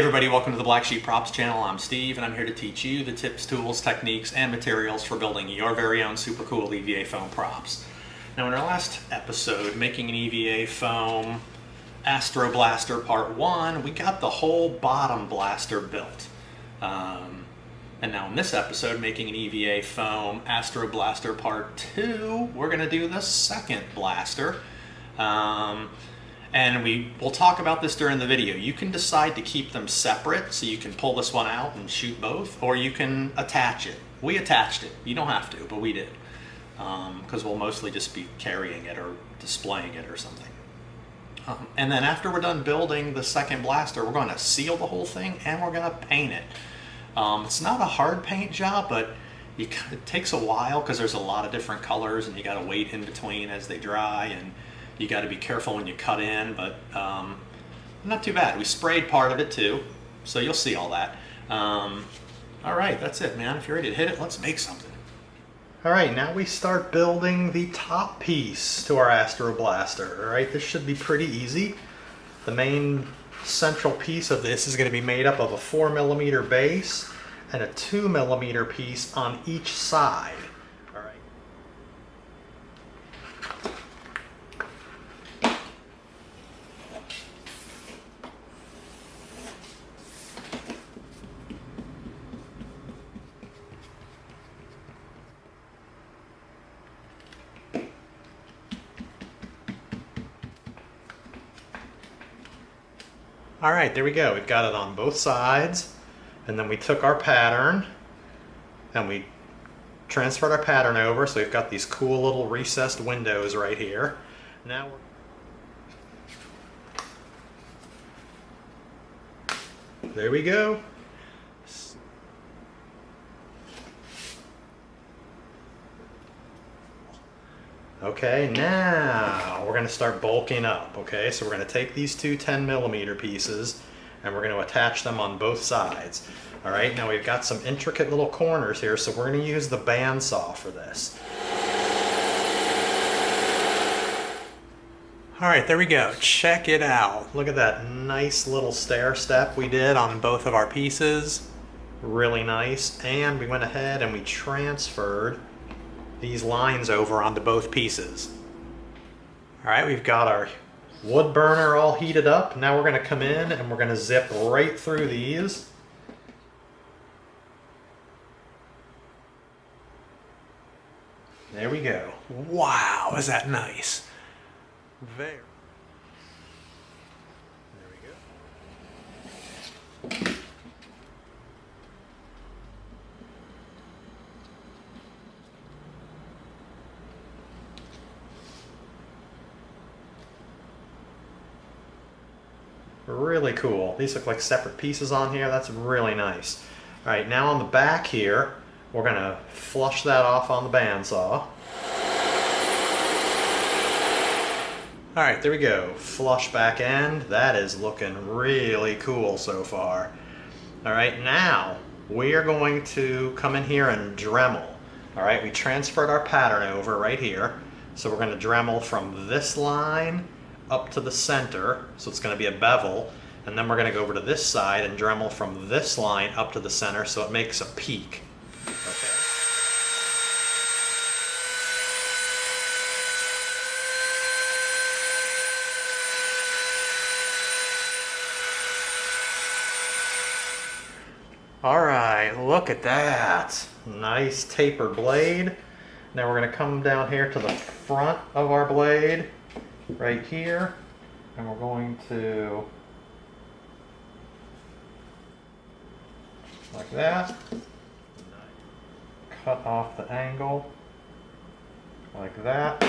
everybody, welcome to the Black Sheep Props channel. I'm Steve and I'm here to teach you the tips, tools, techniques, and materials for building your very own super cool EVA foam props. Now in our last episode, making an EVA foam Astro Blaster Part 1, we got the whole bottom blaster built. And now in this episode, making an EVA foam Astro Blaster Part 2, we're going to do the second blaster. And we'll talk about this during the video. You can decide to keep them separate, so you can pull this one out and shoot both, or you can attach it. We attached it. You don't have to, but we did. Because we'll mostly just be carrying it or displaying it or something. And then after we're done building the second blaster, we're going to seal the whole thing and we're going to paint it. It's not a hard paint job, but it takes a while because there's a lot of different colors and you got to wait in between as they dry, and you got to be careful when you cut in, but not too bad. We sprayed part of it too, so you'll see all that. All right, that's it, man. If you're ready to hit it, let's make something. All right, now we start building the top piece to our Astro Blaster. All right, this should be pretty easy. The main central piece of this is going to be made up of a 4mm base and a 2mm piece on each side. All right. All right, there we go. We've got it on both sides, and then we took our pattern and we transferred our pattern over, so we've got these cool little recessed windows right here. Now there we go. Okay, now we're going to start bulking up. Okay, so we're going to take these two 10mm pieces and we're going to attach them on both sides. All right, now we've got some intricate little corners here, so we're going to use the bandsaw for this. All right, there we go. Check it out. Look at that nice little stair step we did on both of our pieces. Really nice. And we went ahead and we transferred these lines over onto both pieces. All right, we've got our wood burner all heated up. Now we're going to come in and we're going to zip right through these. There we go. Wow, is that nice? There we go. Really cool. These look like separate pieces on here. That's really nice. All right, now on the back here, we're going to flush that off on the bandsaw. All right, there we go. Flush back end. That is looking really cool so far. All right, now we are going to come in here and Dremel. All right, we transferred our pattern over right here. So we're going to Dremel from this line up to the center, so it's going to be a bevel, and then we're going to go over to this side and Dremel from this line up to the center so it makes a peak. Okay. All right, look at that. Nice tapered blade. Now we're going to come down here to the front of our blade right here, and we're going to, like that, cut off the angle like that.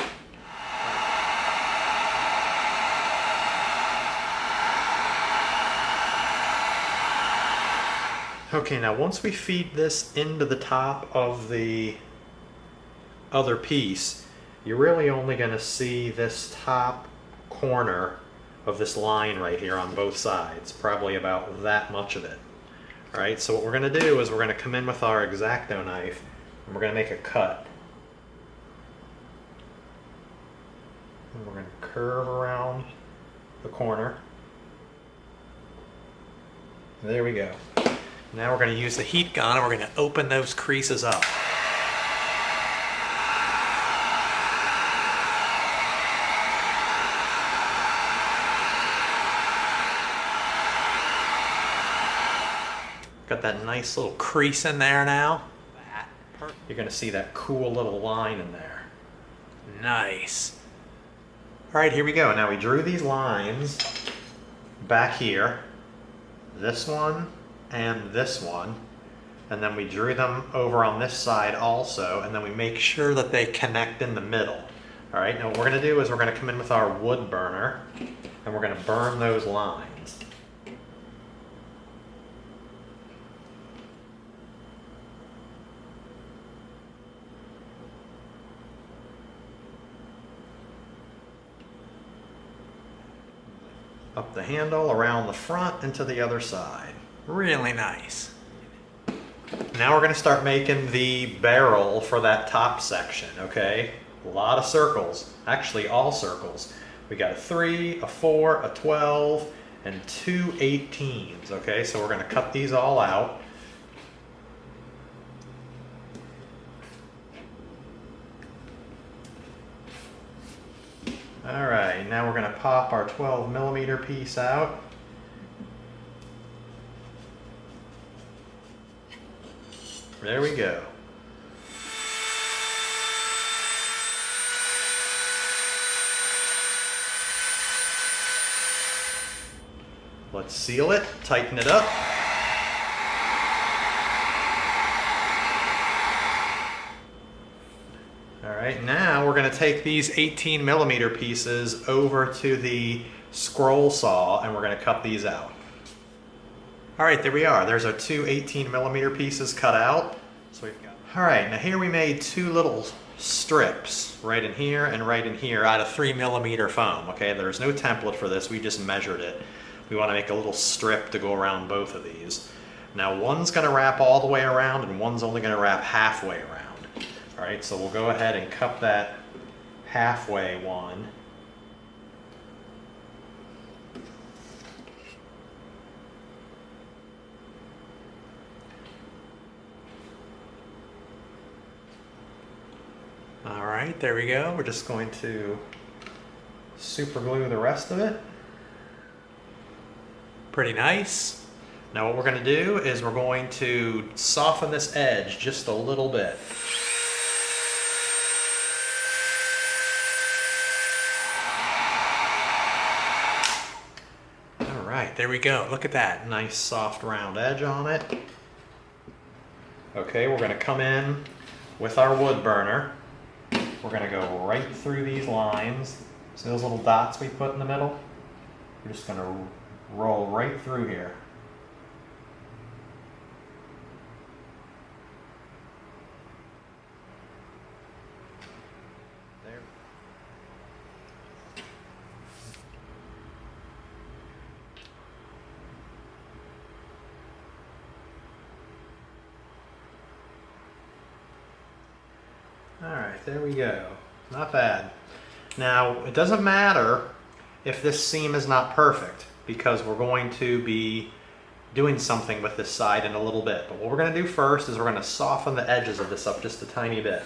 Okay, now once we feed this into the top of the other piece, you're really only going to see this top corner of this line right here on both sides, probably about that much of it. All right, so what we're going to do is we're going to come in with our X-Acto knife and we're going to make a cut. And we're going to curve around the corner. There we go. Now we're going to use the heat gun and we're going to open those creases up. Got that nice little crease in there now. You're going to see that cool little line in there. Nice. All right, here we go. Now we drew these lines back here, this one and this one, and then we drew them over on this side also, and then we make sure that they connect in the middle. All right, now what we're going to do is we're going to come in with our wood burner and we're going to burn those lines. Up the handle, around the front, and to the other side. Really nice. Now we're going to start making the barrel for that top section, okay? A lot of circles, actually all circles. We got a 3, a 4, a 12, and 2 18s, okay? So we're going to cut these all out. All right, now we're going to pop our 12mm piece out. There we go. Let's seal it, tighten it up. Alright, now we're going to take these 18mm pieces over to the scroll saw and we're going to cut these out. Alright, there we are. There's our 2 18mm pieces cut out. So we've got... Alright, now here we made 2 little strips, right in here and right in here, out of 3mm foam. Okay, there's no template for this, we just measured it. We want to make a little strip to go around both of these. Now one's going to wrap all the way around and one's only going to wrap halfway around. Alright, so we'll go ahead and cut that halfway one. Alright, there we go. We're just going to super glue the rest of it. Pretty nice. Now what we're going to do is we're going to soften this edge just a little bit. There we go. Look at that. Nice soft round edge on it. Okay, we're going to come in with our wood burner. We're going to go right through these lines. See those little dots we put in the middle? We're just going to roll right through here. Alright, there we go. Not bad. Now, it doesn't matter if this seam is not perfect, because we're going to be doing something with this side in a little bit. But what we're going to do first is we're going to soften the edges of this up just a tiny bit.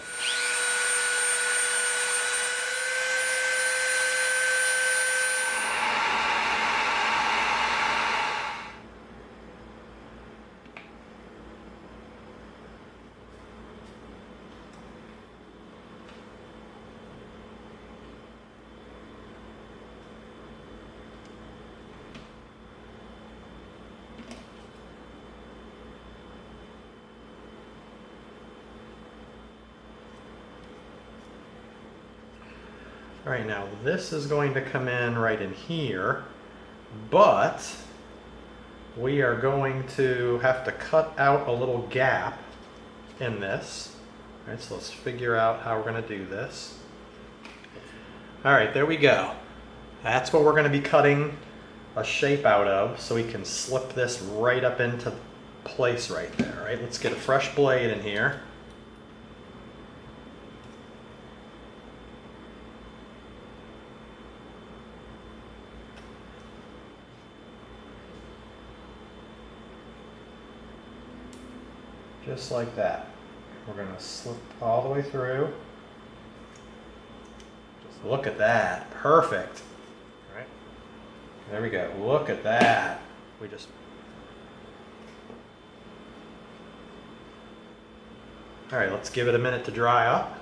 All right, now this is going to come in right in here, but we are going to have to cut out a little gap in this. All right, so let's figure out how we're going to do this. All right, there we go. That's what we're going to be cutting a shape out of, so we can slip this right up into place right there. All right, let's get a fresh blade in here. Just like that. We're going to slip all the way through. Just look at that. Perfect. All right. There we go. Look at that. We just... All right, let's give it a minute to dry up.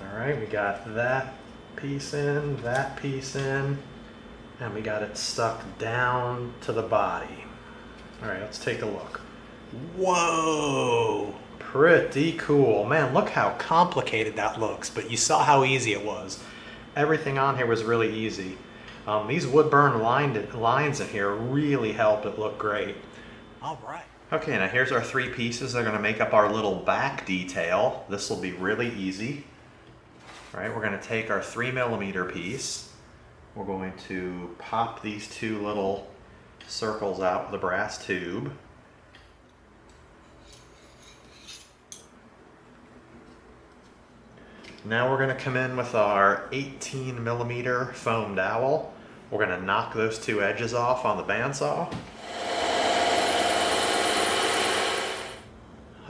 All right, we got that piece in, and we got it stuck down to the body. All right, let's take a look. Whoa, pretty cool. Man, look how complicated that looks, but you saw how easy it was. Everything on here was really easy. These wood burn lines in here really help it look great. All right. Okay, now here's our 3 pieces. They're gonna make up our little back detail. This will be really easy. All right, we're gonna take our 3mm piece. We're going to pop these 2 little circles out with a brass tube. Now we're going to come in with our 18mm foam dowel. We're going to knock those 2 edges off on the bandsaw.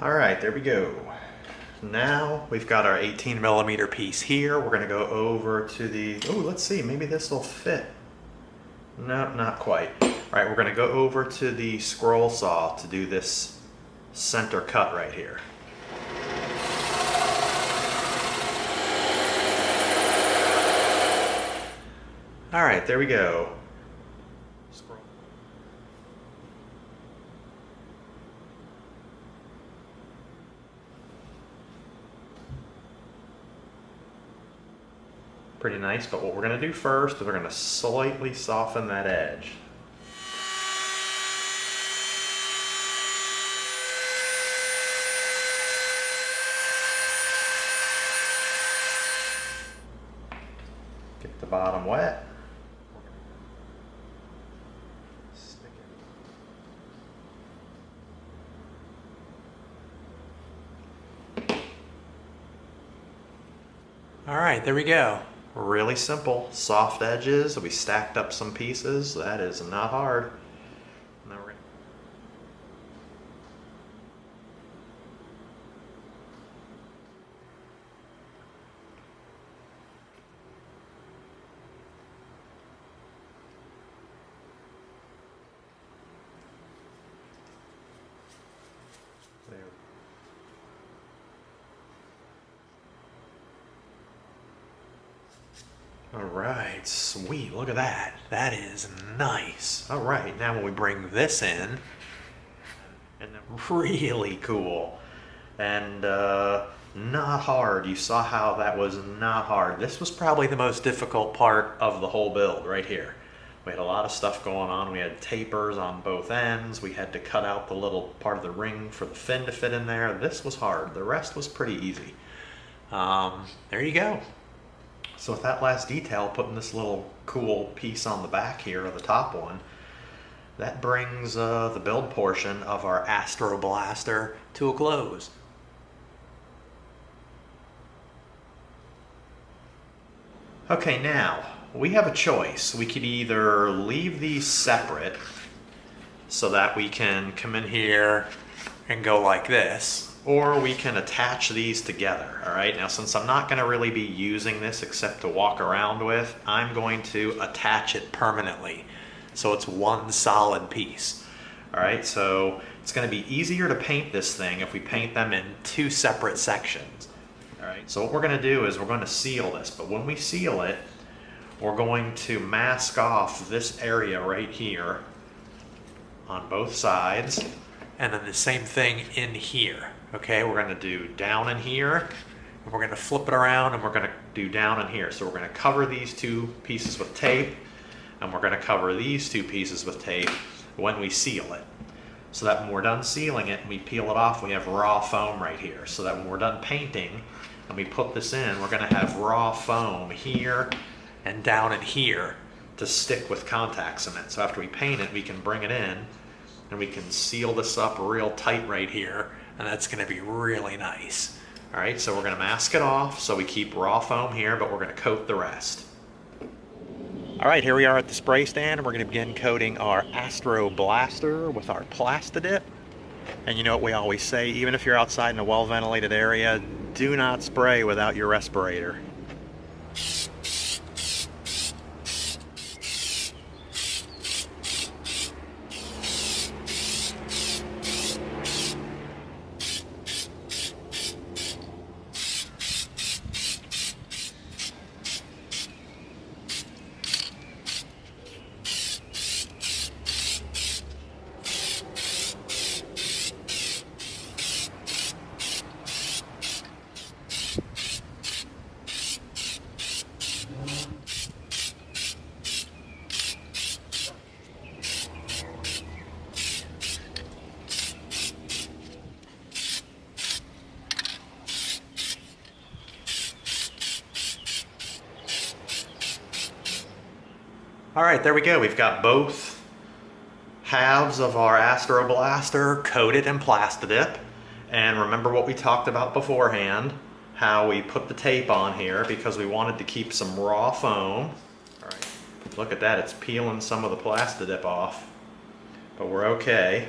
Alright, there we go. Now we've got our 18mm piece here. We're going to go over to the... Oh, let's see, maybe this will fit. No, not quite. Alright, we're going to go over to the scroll saw to do this center cut right here. All right, there we go. Scroll. Pretty nice, but what we're going to do first is we're going to slightly soften that edge. Get the bottom wet. All right, there we go. Really simple, soft edges. We stacked up some pieces. That is not hard. Now we're there. All right, sweet, look at that. That is nice. All right, now when we bring this in, and really cool, and not hard. You saw how that was not hard. This was probably the most difficult part of the whole build right here. We had a lot of stuff going on. We had tapers on both ends. We had to cut out the little part of the ring for the fin to fit in there. This was hard. The rest was pretty easy. There you go. So with that last detail, putting this little cool piece on the back here, or the top one, that brings the build portion of our Astro Blaster to a close. Okay, now, we have a choice. We could either leave these separate so that we can come in here and go like this, or we can attach these together. All right, now since I'm not gonna really be using this except to walk around with, I'm going to attach it permanently. So it's one solid piece. All right, so it's gonna be easier to paint this thing if we paint them in 2 separate sections. All right, so what we're gonna do is we're gonna seal this, but when we seal it, we're going to mask off this area right here on both sides, and then the same thing in here. Okay, we're gonna do down in here, and we're gonna flip it around, and we're gonna do down in here. So we're gonna cover these 2 pieces with tape, and we're gonna cover these 2 pieces with tape when we seal it. So that when we're done sealing it and we peel it off, we have raw foam right here. So that when we're done painting and we put this in, we're gonna have raw foam here and down in here to stick with contact cement. So after we paint it, we can bring it in and we can seal this up real tight right here, and that's gonna be really nice. All right, so we're gonna mask it off so we keep raw foam here, but we're gonna coat the rest. All right, here we are at the spray stand, and we're going to begin coating our Astro Blaster with our Plastidip. And you know what we always say, even if you're outside in a well-ventilated area, do not spray without your respirator. All right, there we go. We've got both halves of our Astro Blaster coated in Plastidip. And remember what we talked about beforehand, how we put the tape on here because we wanted to keep some raw foam. All right, look at that, it's peeling some of the Plastidip off, but we're okay.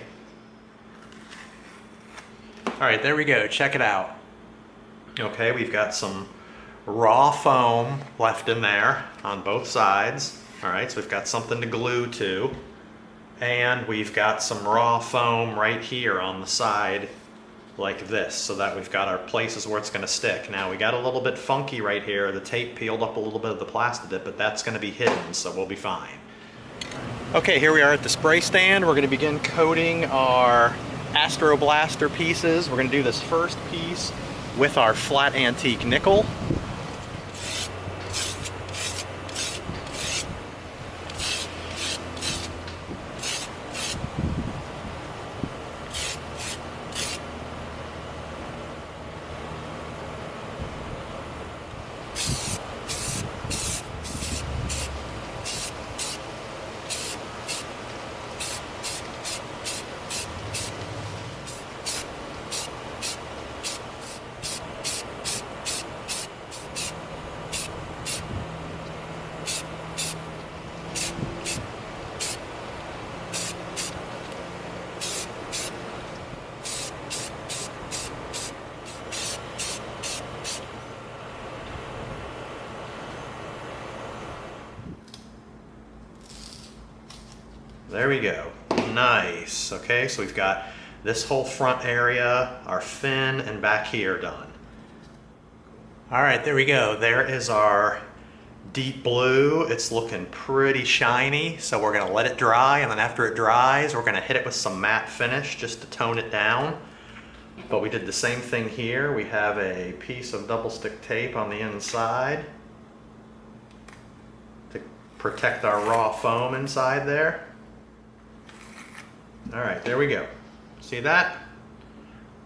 All right, there we go, check it out. Okay, we've got some raw foam left in there on both sides. All right, so we've got something to glue to, and we've got some raw foam right here on the side like this, so that we've got our places where it's going to stick. Now we got a little bit funky right here, the tape peeled up a little bit of the Plastidip, but that's going to be hidden, so we'll be fine. Okay, here we are at the spray stand. We're going to begin coating our Astro Blaster pieces. We're going to do this first piece with our flat antique nickel. There we go. Nice. Okay, so we've got this whole front area, our fin, and back here done. All right, there we go. There is our deep blue. It's looking pretty shiny, so we're gonna let it dry, and then after it dries, we're gonna hit it with some matte finish just to tone it down. But we did the same thing here. We have a piece of double stick tape on the inside to protect our raw foam inside there. All right, there we go. See that?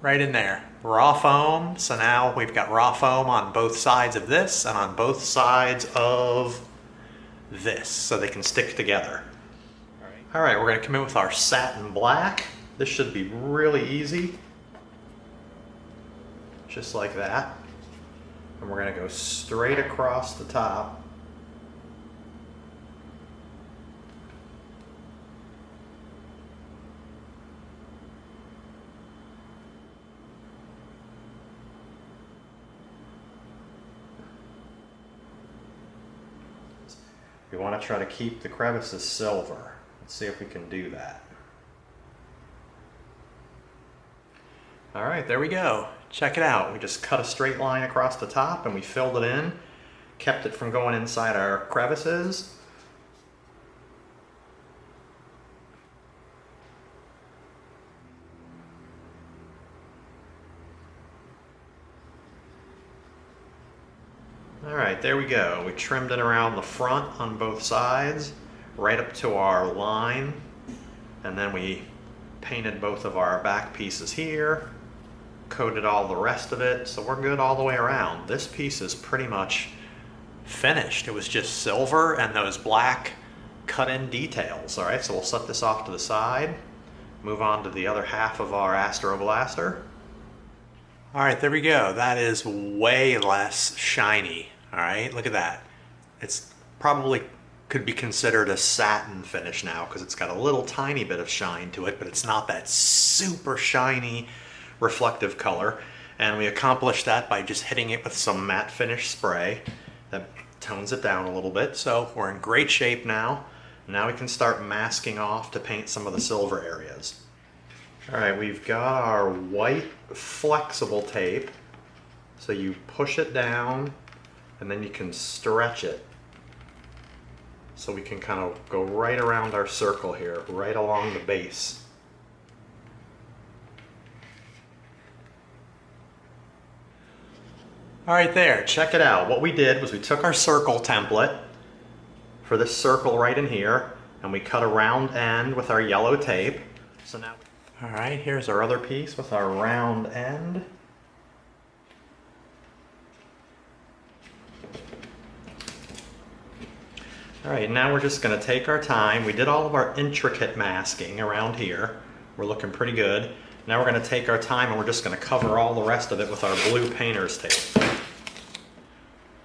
Right in there. Raw foam. So now we've got raw foam on both sides of this and on both sides of this, so they can stick together. All right, we're going to come in with our satin black. This should be really easy. Just like that. And we're going to go straight across the top. We want to try to keep the crevices silver. Let's see if we can do that. All right, there we go. Check it out. We just cut a straight line across the top and we filled it in, kept it from going inside our crevices. All right, there we go. We trimmed it around the front on both sides, right up to our line, and then we painted both of our back pieces here, coated all the rest of it, so we're good all the way around. This piece is pretty much finished. It was just silver and those black cut-in details. All right, so we'll set this off to the side, move on to the other half of our Astro Blaster. All right, there we go. That is way less shiny. All right, look at that. It's probably could be considered a satin finish now because it's got a little tiny bit of shine to it, but it's not that super shiny reflective color. And we accomplished that by just hitting it with some matte finish spray that tones it down a little bit. So we're in great shape now. Now we can start masking off to paint some of the silver areas. All right, we've got our white flexible tape. So you push it down and then you can stretch it. So we can kind of go right around our circle here, right along the base. All right, there, check it out. What we did was we took our circle template for this circle right in here, and we cut a round end with our yellow tape. So now, all right, here's our other piece with our round end. All right, now we're just gonna take our time. We did all of our intricate masking around here. We're looking pretty good. Now we're gonna take our time and we're just gonna cover all the rest of it with our blue painter's tape.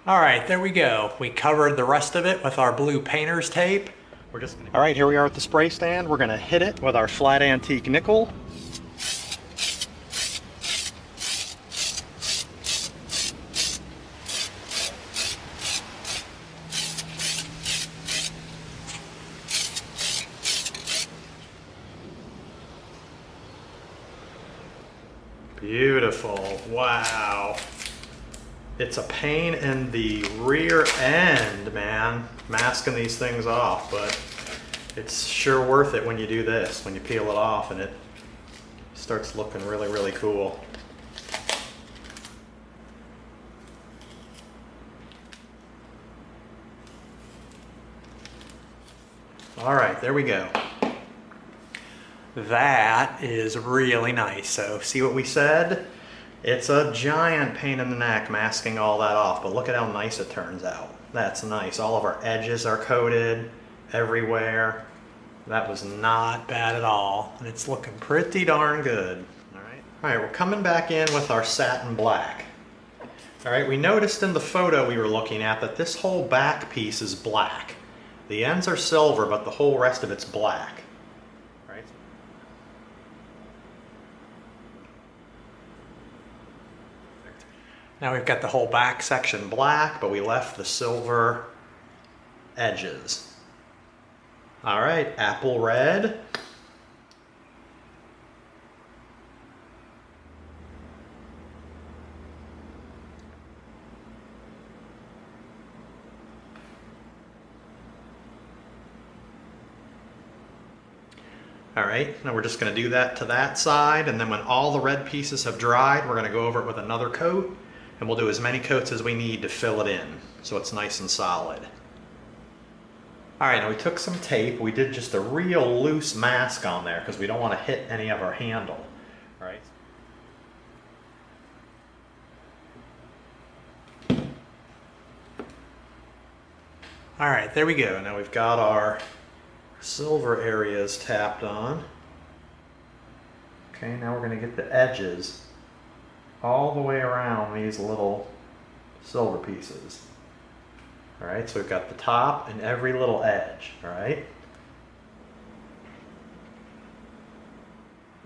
All right, there we go. We covered the rest of it with our blue painter's tape. All right, here we are at the spray stand. We're gonna hit it with our flat antique nickel. Beautiful, wow. It's a pain in the rear end, man, masking these things off, but it's sure worth it when you do this, when you peel it off and it starts looking really, really cool. All right, there we go. That is really nice. So see what we said? It's a giant pain in the neck masking all that off, but look at how nice it turns out. That's nice. All of our edges are coated everywhere. That was not bad at all, and it's looking pretty darn good. All right, we're coming back in with our satin black. All right, we noticed in the photo we were looking at that this whole back piece is black. The ends are silver, but the whole rest of it's black. Now we've got the whole back section black, but we left the silver edges. All right, apple red. All right, now we're just gonna do that to that side, and then when all the red pieces have dried, we're gonna go over it with another coat. And we'll do as many coats as we need to fill it in so it's nice and solid. All right, now we took some tape. We did just a real loose mask on there because we don't want to hit any of our handle. All right. All right, there we go. Now we've got our silver areas tapped on. Okay, now we're going to get the edges all the way around these little silver pieces. All right, so we've got the top and every little edge, all right?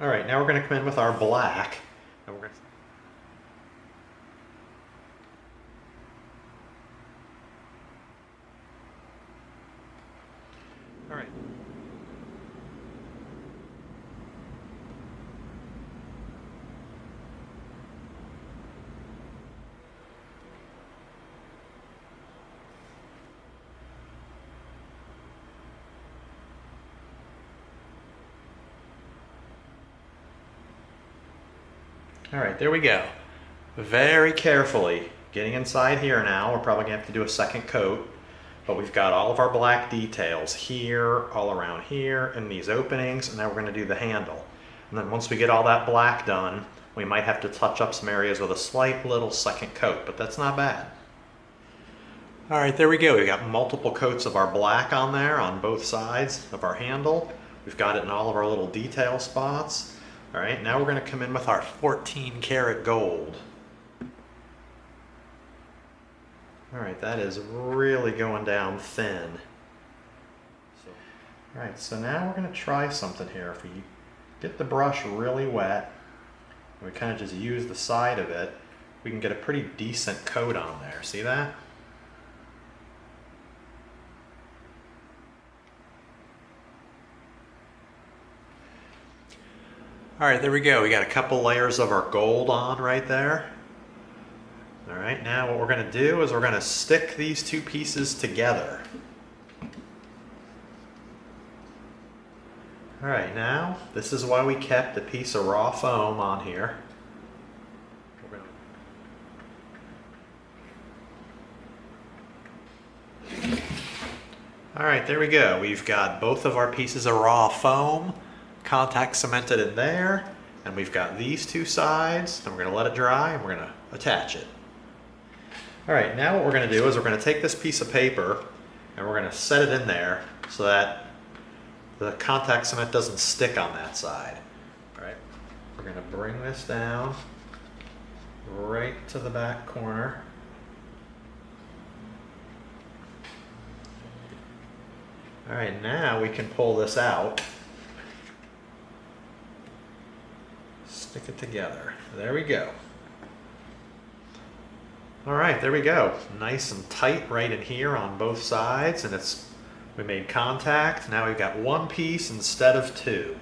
All right, now we're gonna come in with our black. And we're gonna... All right. All right, there we go. Very carefully getting inside here now. We're probably gonna have to do a second coat, but we've got all of our black details here, all around here, in these openings, and now we're gonna do the handle. And then once we get all that black done, we might have to touch up some areas with a slight little second coat, but that's not bad. All right, there we go. We've got multiple coats of our black on there on both sides of our handle. We've got it in all of our little detail spots. All right, now we're going to come in with our 14 karat gold. All right, that is really going down thin. Alright, so now we're going to try something here. If we get the brush really wet, and we kind of just use the side of it, we can get a pretty decent coat on there. See that? Alright, there we go. We got a couple layers of our gold on right there. Alright, now what we're going to do is we're going to stick these two pieces together. Alright, now this is why we kept a piece of raw foam on here. Alright, there we go. We've got both of our pieces of raw foam contact cemented in there, and we've got these two sides, and we're going to let it dry and we're going to attach it. Alright, now what we're going to do is we're going to take this piece of paper and we're going to set it in there so that the contact cement doesn't stick on that side. Alright, we're going to bring this down right to the back corner. Alright, now we can pull this out. Stick it together. There we go. Alright, there we go. Nice and tight right in here on both sides, and we made contact. Now we've got one piece instead of two,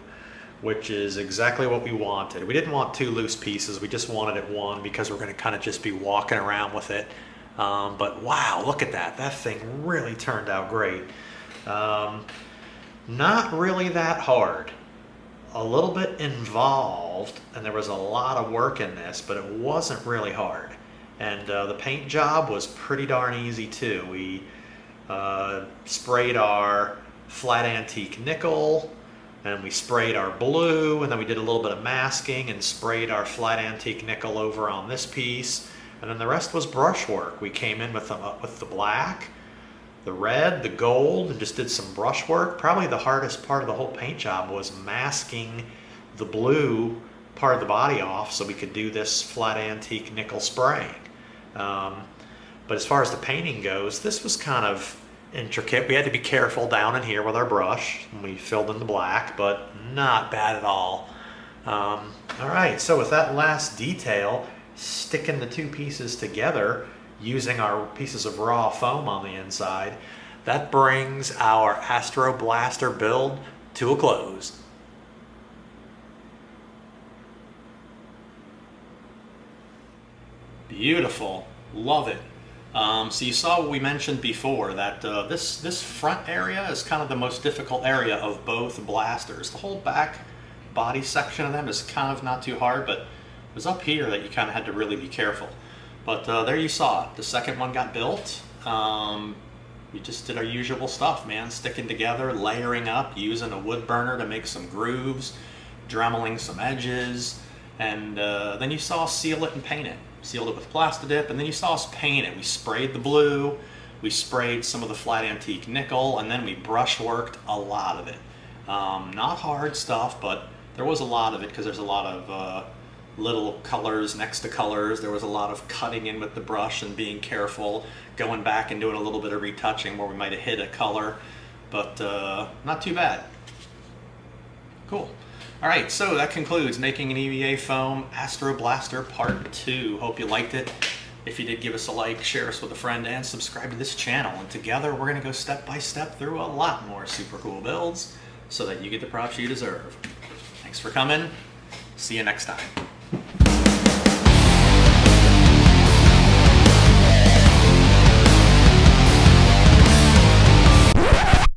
which is exactly what we wanted. We didn't want two loose pieces, we just wanted it one because we're going to kind of just be walking around with it. But wow, look at that. That thing really turned out great. Not really that hard. A little bit involved, and there was a lot of work in this, but it wasn't really hard. And the paint job was pretty darn easy too. We sprayed our flat antique nickel, and we sprayed our blue, and then we did a little bit of masking and sprayed our flat antique nickel over on this piece, and then the rest was brush work. We came in with the black, the red, the gold, and just did some brush work. Probably the hardest part of the whole paint job was masking the blue part of the body off so we could do this flat antique nickel spraying. But as far as the painting goes, this was kind of intricate. We had to be careful down in here with our brush when we filled in the black, but not bad at all. Alright, so with that last detail, sticking the two pieces together using our pieces of raw foam on the inside, that brings our Astro Blaster build to a close. Beautiful. Love it. So you saw what we mentioned before, that this front area is kind of the most difficult area of both blasters. The whole back body section of them is kind of not too hard, but it was up here that you kind of had to really be careful. But there you saw it. The second one got built. We just did our usual stuff, man. Sticking together, layering up, using a wood burner to make some grooves, dremeling some edges, and then you saw us seal it and paint it. Sealed it with Plastidip, and then you saw us paint it. We sprayed the blue, we sprayed some of the flat antique nickel, and then we brush worked a lot of it. Not hard stuff, but there was a lot of it because there's a lot of little colors next to colors. There was a lot of cutting in with the brush and being careful, going back and doing a little bit of retouching where we might have hit a color, but not too bad. Cool. Alright, so that concludes making an EVA foam Astro Blaster Part 2. Hope you liked it. If you did, give us a like, share us with a friend, and subscribe to this channel. And together we're going to go step by step through a lot more super cool builds so that you get the props you deserve. Thanks for coming. See you next time.